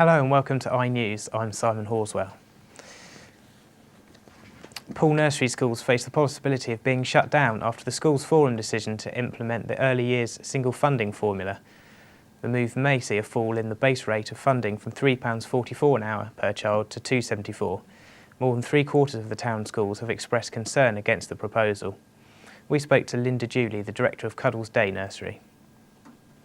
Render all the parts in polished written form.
Hello and welcome to iNews. I'm Simon Horswell. Poole nursery schools face the possibility of being shut down after the Schools Forum decision to implement the early years single funding formula. The move may see a fall in the base rate of funding from £3.44 an hour per child to £2.74. More than three-quarters of the town schools have expressed concern against the proposal. We spoke to Linda Dooley, the director of Cuddles Day Nursery.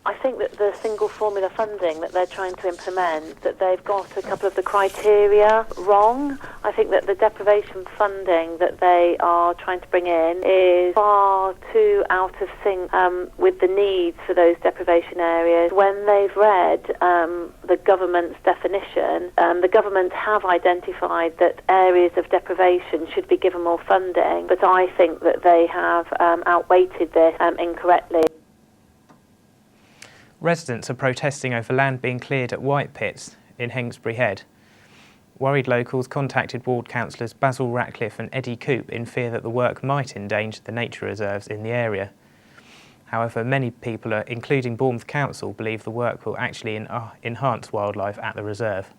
I think that the single formula funding that they're trying to implement, that they've got a couple of the criteria wrong. I think that the deprivation funding that they are trying to bring in is far too out of sync with the needs for those deprivation areas. When they've read the government's definition, the government have identified that areas of deprivation should be given more funding, but I think that they have outweighted this incorrectly. Residents are protesting over land being cleared at White Pits in Hengstbury Head. Worried locals contacted ward councillors Basil Ratcliffe and Eddie Coop in fear that the work might endanger the nature reserves in the area. However, many people, including Bournemouth Council, believe the work will actually enhance wildlife at the reserve.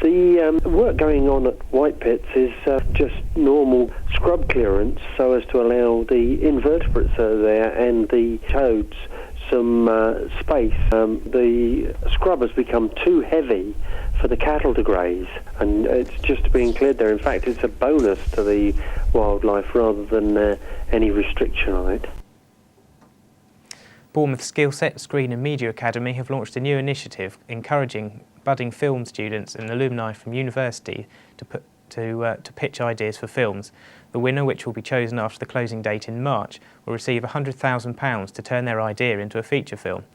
The work going on at White Pits is just normal scrub clearance so as to allow the invertebrates that are there and the toads some space. The scrub has become too heavy for the cattle to graze, and it's just being cleared there. In fact, it's a bonus to the wildlife rather than any restriction on it. Bournemouth Skillset Screen and Media Academy have launched a new initiative encouraging budding film students and alumni from university to pitch ideas for films. The winner, which will be chosen after the closing date in March, will receive £100,000 to turn their idea into a feature film.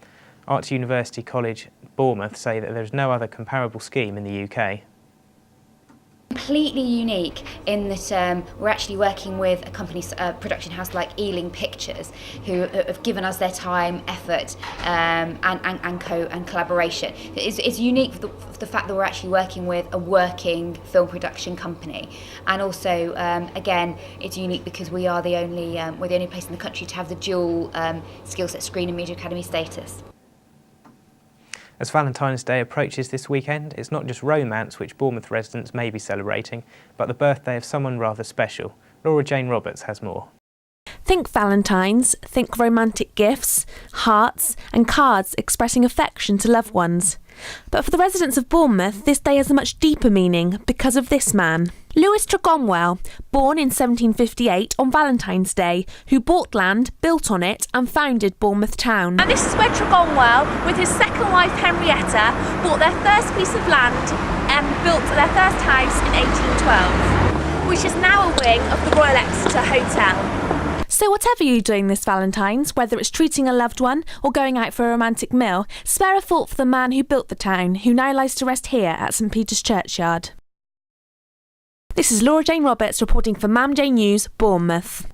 Arts University College Bournemouth say that there is no other comparable scheme in the UK. Completely unique in that we're actually working with a company, production house like Ealing Pictures, who have given us their time, effort, and collaboration. It's unique for the fact that we're actually working with a working film production company, and also again it's unique because we're the only place in the country to have the dual Skillset Screen and Media Academy status. As Valentine's Day approaches this weekend, it's not just romance which Bournemouth residents may be celebrating, but the birthday of someone rather special. Laura Jane Roberts has more. Think Valentine's, think romantic gifts, hearts and cards expressing affection to loved ones. But for the residents of Bournemouth, this day has a much deeper meaning because of this man. Lewis Tregonwell, born in 1758 on Valentine's Day, who bought land, built on it and founded Bournemouth Town. And this is where Tregonwell, with his second wife Henrietta, bought their first piece of land and built their first house in 1812, which is now a wing of the Royal Exeter Hotel. So whatever you're doing this Valentine's, whether it's treating a loved one or going out for a romantic meal, spare a thought for the man who built the town, who now lies to rest here at St Peter's Churchyard. This is Laura Jane Roberts reporting for Mam J News, Bournemouth.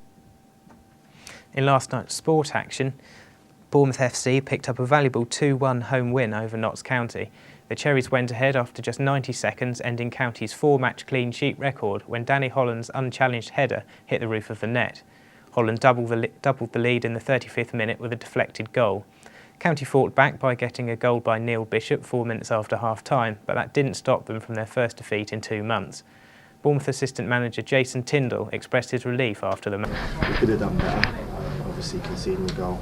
In last night's sport action, Bournemouth FC picked up a valuable 2-1 home win over Notts County. The Cherries went ahead after just 90 seconds, ending County's 4-match clean sheet record when Danny Holland's unchallenged header hit the roof of the net. Holland doubled the lead in the 35th minute with a deflected goal. County fought back by getting a goal by Neil Bishop 4 minutes after half-time, but that didn't stop them from their first defeat in 2 months. Bournemouth assistant manager Jason Tyndall expressed his relief after the match. We could have done better, obviously conceding the goal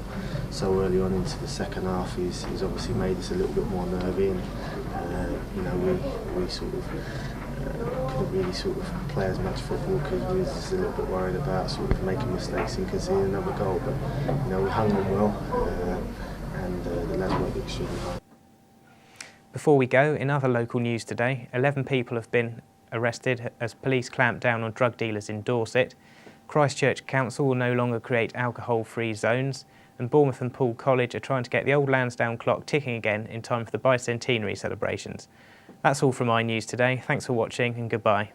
so early on into the second half. He's obviously made us a little bit more nervy, and we sort of couldn't really sort of play as much football because we were just a little bit worried about sort of making mistakes and conceding another goal. But we hung on well, and the lads worked extremely hard. Before we go, in other local news today, 11 people have been arrested as police clamp down on drug dealers in Dorset. Christchurch Council will no longer create alcohol-free zones, and Bournemouth and Poole College are trying to get the old Lansdowne clock ticking again in time for the bicentenary celebrations. That's all from iNews today. Thanks for watching and goodbye.